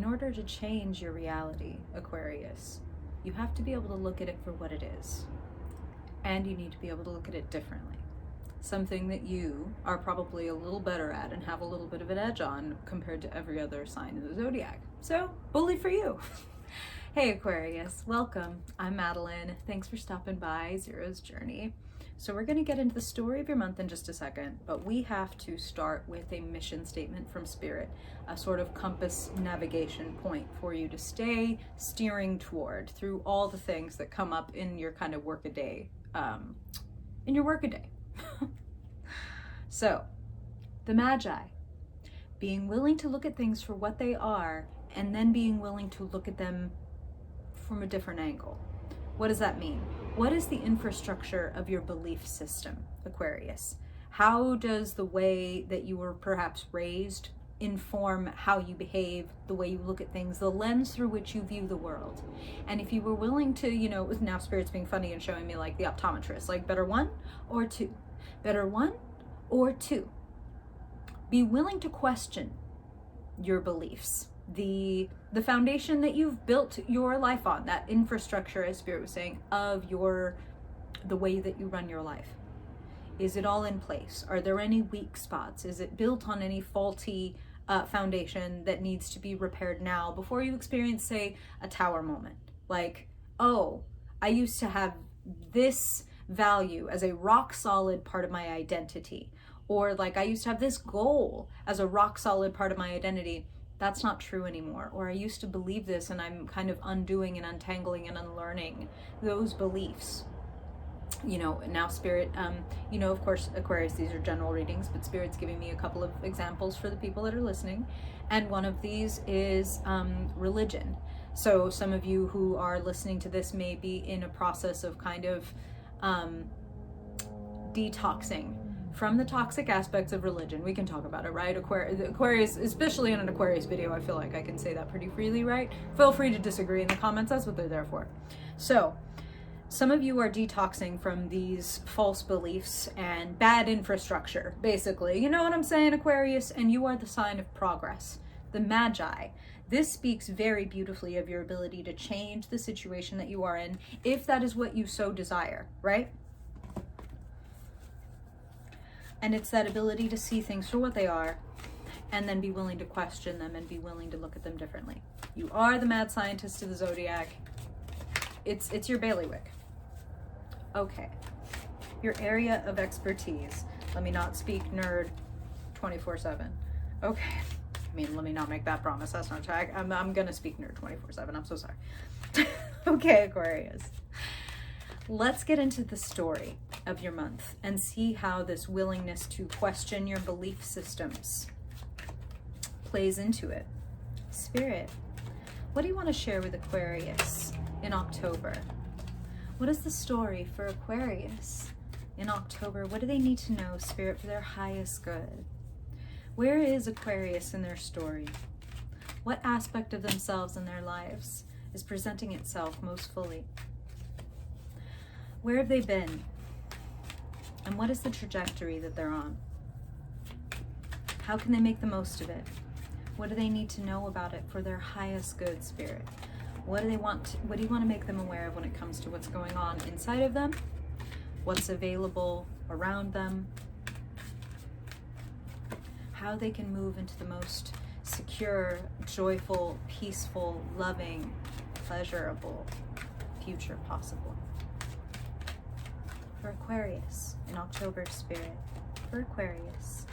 in order to change your reality, Aquarius, you have to be able to look at it for what it is. And you need to be able to look at it differently. Something that you are probably a little better at and have a little bit of an edge on compared to every other sign in the zodiac. So, bully for you. Hey Aquarius, welcome. I'm Madeline. Thanks for stopping by Zero's Journey. So we're going to get into the story of your month in just a second, but we have to start with a mission statement from Spirit, a sort of compass navigation point for you to stay steering toward through all the things that come up in your kind of workaday, So, the Magi, being willing to look at things for what they are, and then being willing to look at them from a different angle. What does that mean? What is the infrastructure of your belief system, Aquarius? How does the way that you were perhaps raised inform how you behave, the way you look at things, the lens through which you view the world? And if you were willing to, now Spirit's being funny and showing me like the optometrist, like better one or two? Better one or two? Be willing to question your beliefs. The foundation that you've built your life on, that infrastructure, as Spirit was saying, of the way that you run your life. Is it all in place? Are there any weak spots? Is it built on any faulty foundation that needs to be repaired now before you experience, say, a tower moment? Like, oh, I used to have this value as a rock solid part of my identity. Or like, I used to have this goal as a rock solid part of my identity. That's not true anymore. Or I used to believe this and I'm kind of undoing and untangling and unlearning those beliefs. Now Spirit, of course, Aquarius, these are general readings, but Spirit's giving me a couple of examples for the people that are listening. And one of these is religion. So some of you who are listening to this may be in a process of kind of detoxing from the toxic aspects of religion. We can talk about it, right? Aquarius, especially in an Aquarius video, I feel like I can say that pretty freely, right? Feel free to disagree in the comments. That's what they're there for. So, some of you are detoxing from these false beliefs and bad infrastructure, basically. You know what I'm saying, Aquarius? And you are the sign of progress, the Magi. This speaks very beautifully of your ability to change the situation that you are in, if that is what you so desire, right? And it's that ability to see things for what they are and then be willing to question them and be willing to look at them differently. You are the mad scientist of the zodiac. It's your bailiwick. Okay. Your area of expertise. Let me not speak nerd 24/7. Okay. Let me not make that promise. That's not tag. I'm going to speak nerd 24/7. I'm so sorry. Okay, Aquarius. Let's get into the story of your month and see how this willingness to question your belief systems plays into it. Spirit, what do you want to share with Aquarius in October? What is the story for Aquarius in October? What do they need to know, Spirit, for their highest good? Where is Aquarius in their story? What aspect of themselves in their lives is presenting itself most fully? Where have they been? And what is the trajectory that they're on? How can they make the most of it? What do they need to know about it for their highest good, Spirit? What do you want to make them aware of when it comes to what's going on inside of them? What's available around them? How they can move into the most secure, joyful, peaceful, loving, pleasurable future possible. For Aquarius in October, Spirit, for Aquarius.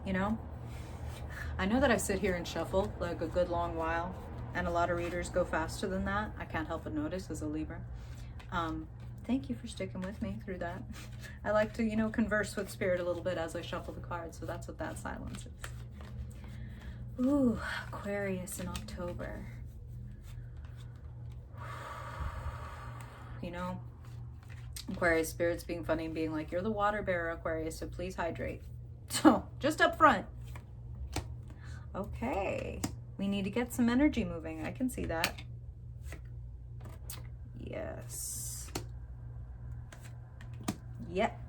I know that I sit here and shuffle like a good long while, and a lot of readers go faster than that. I can't help but notice as a Libra. Thank you for sticking with me through that. I like to, converse with Spirit a little bit as I shuffle the cards, so that's what that silence is. Ooh, Aquarius in October. Aquarius, Spirit's being funny and being like, you're the water bearer, Aquarius, so please hydrate. So, just up front. Okay. We need to get some energy moving. I can see that. Yes. Yep.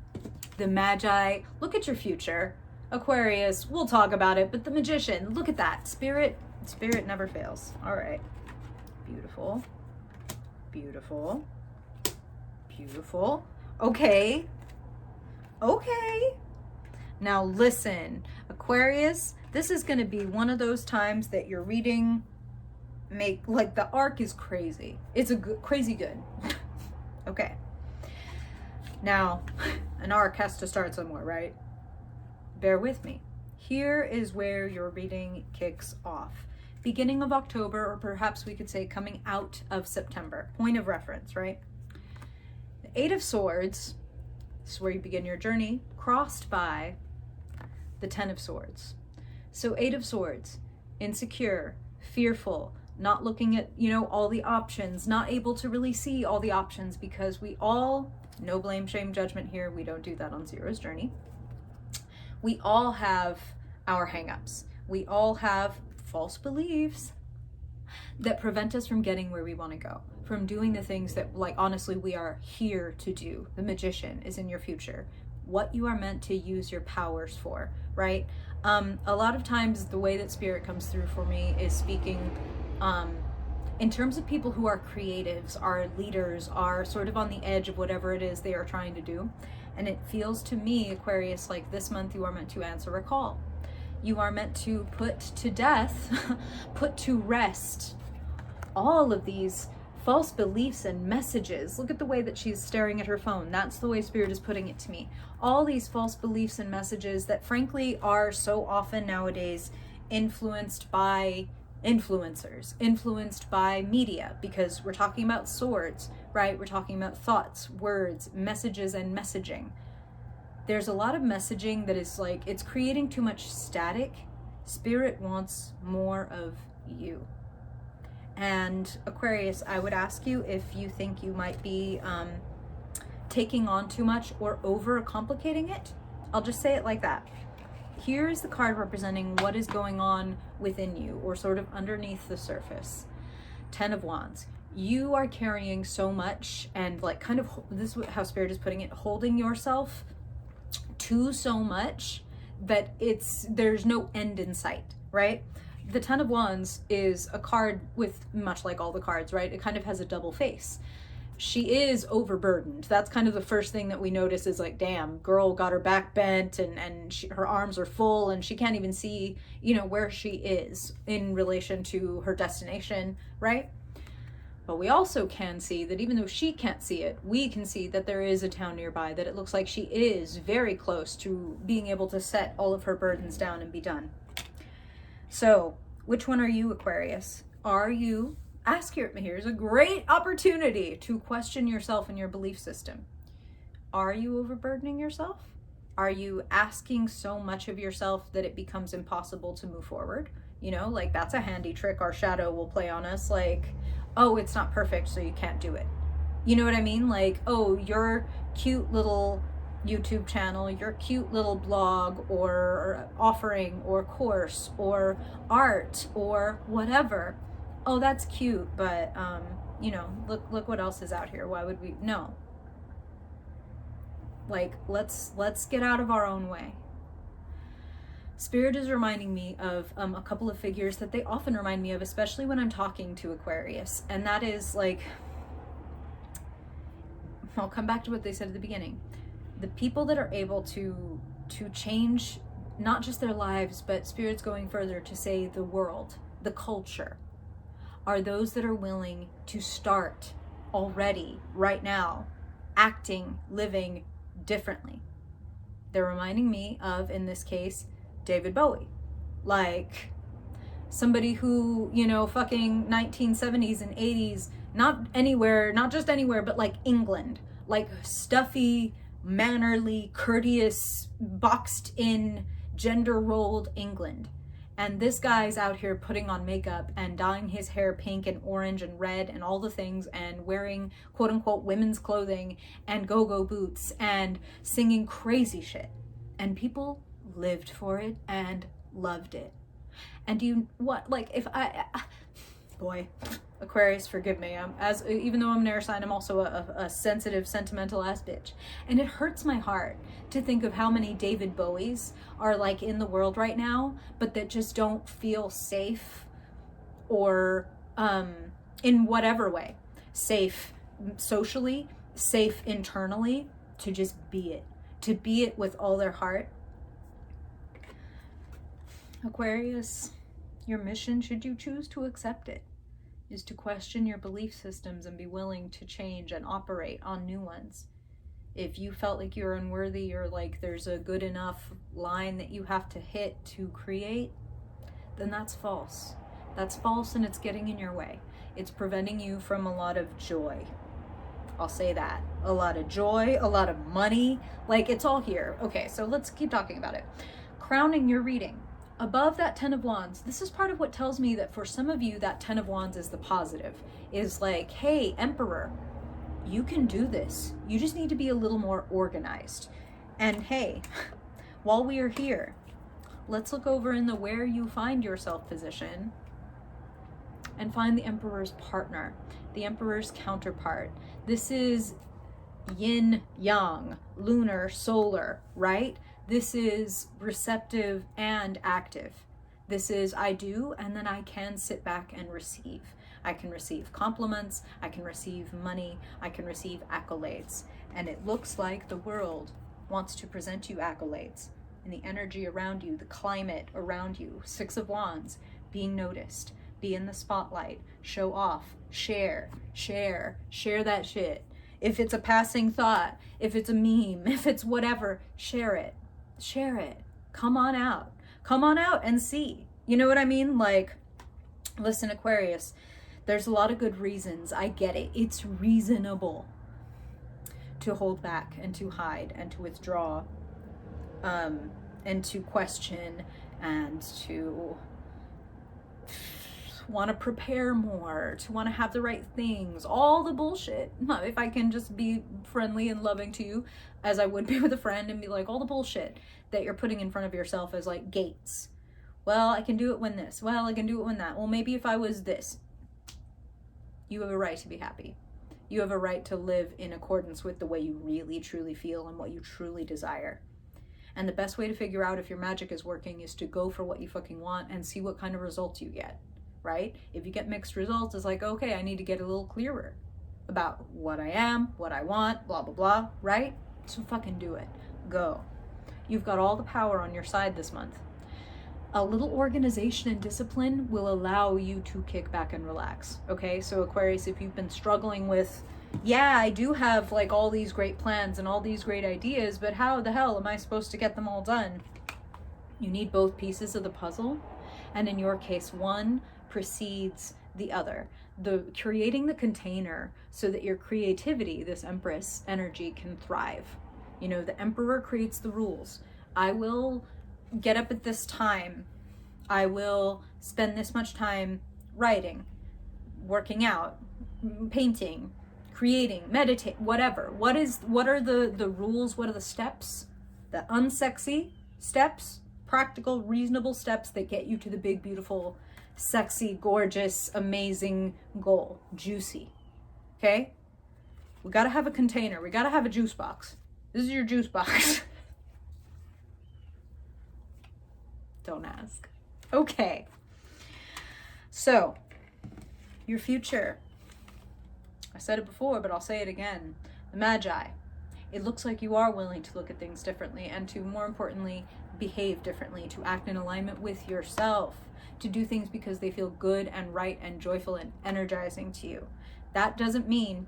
The Magi, look at your future. Aquarius, we'll talk about it, but the Magician, look at that. Spirit never fails. All right. Beautiful. Beautiful. Beautiful. Okay. Okay. Now listen, Aquarius, this is going to be one of those times that you're reading like the arc is crazy. It's a crazy good. Okay. Now, an arc has to start somewhere, right? Bear with me. Here is where your reading kicks off. Beginning of October, or perhaps we could say coming out of September. Point of reference, right? The Eight of Swords, this is where you begin your journey, crossed by the Ten of Swords. So Eight of Swords, insecure, fearful, not looking at, all the options, not able to really see all the options, because we all, no blame, shame, judgment here, we don't do that on Zero's journey. We all have our hang-ups. We all have false beliefs that prevent us from getting where we want to go, from doing the things that, like, honestly, we are here to do. The Magician is in your future. What you are meant to use your powers for, right? A lot of times the way that Spirit comes through for me is speaking in terms of people who are creatives, are leaders, are sort of on the edge of whatever it is they are trying to do. And it feels to me, Aquarius, like this month you are meant to answer a call. You are meant to put to death, put to rest all of these false beliefs and messages. Look at the way that she's staring at her phone. That's the way Spirit is putting it to me. All these false beliefs and messages that frankly are so often nowadays influenced by influencers, influenced by media, because we're talking about swords, right? We're talking about thoughts, words, messages, and messaging. There's a lot of messaging that is like, it's creating too much static. Spirit wants more of you. And Aquarius, I would ask you if you think you might be taking on too much or over complicating it. I'll just say it like that. Here is the card representing what is going on within you, or sort of underneath the surface. Ten of Wands. You are carrying so much, and like kind of, this is how Spirit is putting it, holding yourself to so much that there's no end in sight, right? The Ten of Wands is a card with, much like all the cards, right? It kind of has a double face. She is overburdened. That's kind of the first thing that we notice is like, damn, girl got her back bent and her arms are full and she can't even see, where she is in relation to her destination, right? But we also can see that even though she can't see it, we can see that there is a town nearby, that it looks like she is very close to being able to set all of her burdens down and be done. So, which one are you, Aquarius? Here's a great opportunity to question yourself and your belief system. Are you overburdening yourself? Are you asking so much of yourself that it becomes impossible to move forward? Like that's a handy trick our shadow will play on us. Like, oh, it's not perfect, so you can't do it. You know what I mean? Like, oh, your cute little YouTube channel, your cute little blog or offering or course or art or whatever. Oh, that's cute, but look what else is out here. Why would we? No. Like, let's get out of our own way. Spirit is reminding me of a couple of figures that they often remind me of, especially when I'm talking to Aquarius, and that is like, I'll come back to what they said at the beginning. The people that are able to change not just their lives, but Spirit's going further to say the world, the culture, are those that are willing to start already, right now, acting, living differently. They're reminding me of, in this case, David Bowie. Like, somebody who, fucking 1970s and 80s, not just anywhere, but like England. Like stuffy, mannerly, courteous, boxed in, gender-rolled England. And this guy's out here putting on makeup and dyeing his hair pink and orange and red and all the things, and wearing quote unquote women's clothing and go-go boots and singing crazy shit. And people lived for it and loved it. And boy, Aquarius, forgive me. Even though I'm an air sign, I'm also a sensitive, sentimental ass bitch. And it hurts my heart to think of how many David Bowies are like in the world right now, but that just don't feel safe, or in whatever way, safe socially, safe internally, to just be it with all their heart. Aquarius, your mission, should you choose to accept it, is to question your belief systems and be willing to change and operate on new ones. If you felt like you're unworthy, or like there's a good enough line that you have to hit to create, then that's false. That's false, and it's getting in your way. It's preventing you from a lot of joy. I'll say that. A lot of joy, a lot of money. Like, it's all here. Okay, so let's keep talking about it. Crowning your reading. Above that 10 of Wands, this is part of what tells me that for some of you, that 10 of Wands is the positive. Is like, hey, Emperor, you can do this. You just need to be a little more organized. And hey, while we are here, let's look over in the where you find yourself position and find the Emperor's partner, the Emperor's counterpart. This is yin, yang, lunar, solar, right? This is receptive and active. This is I do, and then I can sit back and receive. I can receive compliments, I can receive money, I can receive accolades. And it looks like the world wants to present you accolades. And the energy around you, the climate around you, 6 of Wands, being noticed, be in the spotlight, show off, share that shit. If it's a passing thought, if it's a meme, if it's whatever, share it. Come on out and see. You know what I mean? Like, listen, Aquarius, there's a lot of good reasons. I get it. It's reasonable to hold back and to hide and to withdraw, and to question and to want to prepare more, to want to have the right things, all the bullshit. If I can just be friendly and loving to you as I would be with a friend, and be like, all the bullshit that you're putting in front of yourself as like gates. Well, I can do it when this. Well, I can do it when that. Well, maybe if I was this. You have a right to be happy. You have a right to live in accordance with the way you really, truly feel and what you truly desire. And the best way to figure out if your magic is working is to go for what you fucking want and see what kind of results you get, right? If you get mixed results, it's like, okay, I need to get a little clearer about what I am, what I want, blah, blah, blah, right? So fucking do it. Go. You've got all the power on your side this month. A little organization and discipline will allow you to kick back and relax, okay? So Aquarius, if you've been struggling with, yeah, I do have like all these great plans and all these great ideas, but how the hell am I supposed to get them all done? You need both pieces of the puzzle. And in your case, one precedes the other. Creating the container so that your creativity, this Empress energy, can thrive. You know, the Emperor creates the rules. I will get up at this time. I will spend this much time writing, working out, painting, creating, meditate, whatever. What are the rules? What are the steps? The unsexy steps, practical, reasonable steps that get you to the big, beautiful, sexy, gorgeous, amazing goal. Juicy. Okay? We got to have a container. We got to have a juice box. This is your juice box. Don't ask. Okay. So, your future. I said it before, but I'll say it again. The Magi. It looks like you are willing to look at things differently and to, more importantly, behave differently, to act in alignment with yourself, to do things because they feel good and right and joyful and energizing to you. That doesn't mean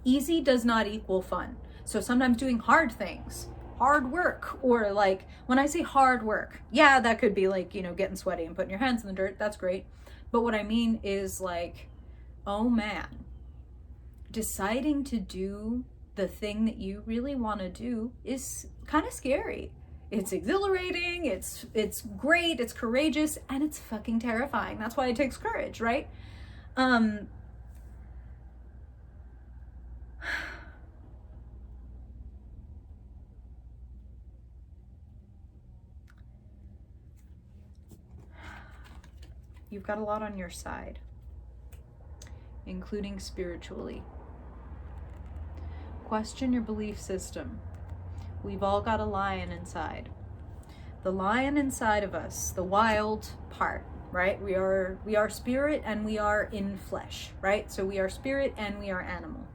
easy does not equal fun. So sometimes doing hard things, hard work, or like when I say hard work, yeah, that could be like, getting sweaty and putting your hands in the dirt. That's great. But what I mean is like, oh man, deciding to do the thing that you really want to do is kind of scary. It's exhilarating, it's great, it's courageous, and it's fucking terrifying. That's why it takes courage, right? You've got a lot on your side. including spiritually. Question your belief system. We've all got a lion inside. The lion inside of us, the wild part, right? We are spirit and we are in flesh, right? So we are spirit and we are animal.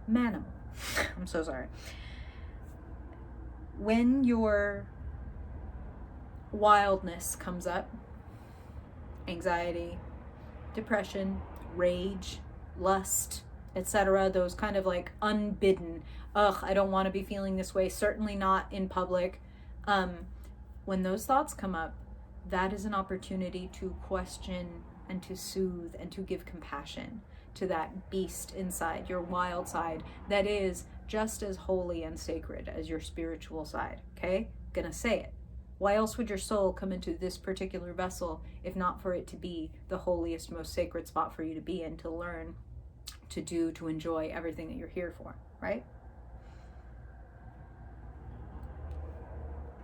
Manimal. I'm so sorry. When your wildness comes up, anxiety, depression, rage, lust, etc., those kind of like unbidden, I don't want to be feeling this way, certainly not in public. When those thoughts come up, that is an opportunity to question and to soothe and to give compassion to that beast inside, your wild side, that is just as holy and sacred as your spiritual side, okay? Gonna say it. Why else would your soul come into this particular vessel if not for it to be the holiest, most sacred spot for you to be in, to learn, to do, to enjoy everything that you're here for, right?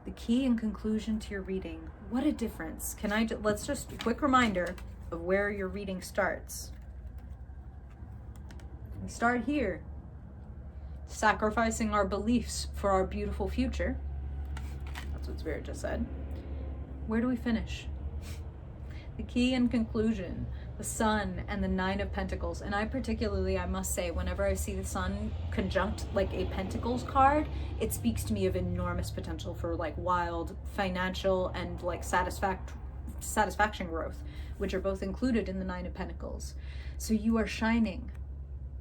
The key and conclusion to your reading. What a difference. Let's just a quick reminder of where your reading starts. We start here, sacrificing our beliefs for our beautiful future. That's what Spirit just said. Where do we finish? The key and conclusion, the Sun and the Nine of Pentacles. And I particularly, I must say, whenever I see the Sun conjunct like a Pentacles card, it speaks to me of enormous potential for like wild financial and like satisfaction growth, which are both included in the Nine of Pentacles. So you are shining.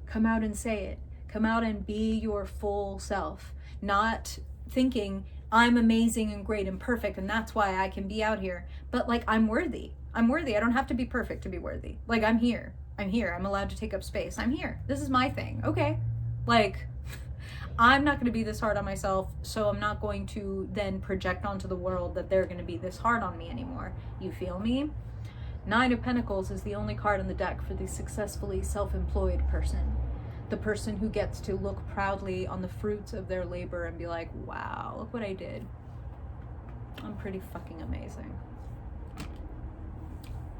Come out and say it. Come out and be your full self, not thinking I'm amazing and great and perfect and that's why I can be out here, but like I'm worthy. I'm worthy. I don't have to be perfect to be worthy. Like I'm here. I'm allowed to take up space. I'm here. This is my thing. Okay. Like I'm not going to be this hard on myself, so I'm not going to then project onto the world that they're going to be this hard on me anymore. You feel me? Nine of Pentacles is the only card in the deck for the successfully self-employed person. The person who gets to look proudly on the fruits of their labor and be like, wow, look what I did. I'm pretty fucking amazing.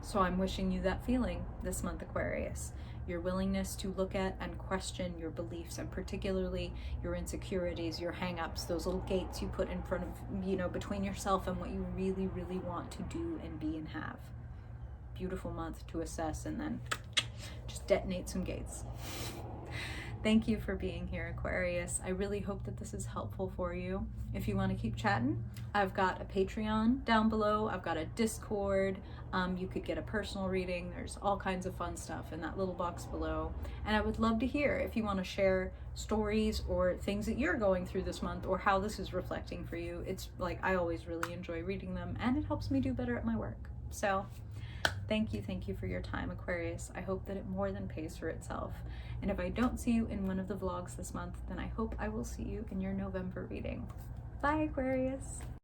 So I'm wishing you that feeling this month, Aquarius. Your willingness to look at and question your beliefs, and particularly your insecurities, your hang-ups, those little gates you put in front of, between yourself and what you really, really want to do and be and have. Beautiful month to assess and then just detonate some gates. Thank you for being here, Aquarius. I really hope that this is helpful for you. If you want to keep chatting, I've got a Patreon down below. I've got a Discord. You could get a personal reading. There's all kinds of fun stuff in that little box below. And I would love to hear if you want to share stories or things that you're going through this month or how this is reflecting for you. It's like, I always really enjoy reading them and it helps me do better at my work. So thank you for your time, Aquarius. I hope that it more than pays for itself. And if I don't see you in one of the vlogs this month, then I hope I will see you in your November reading. Bye, Aquarius.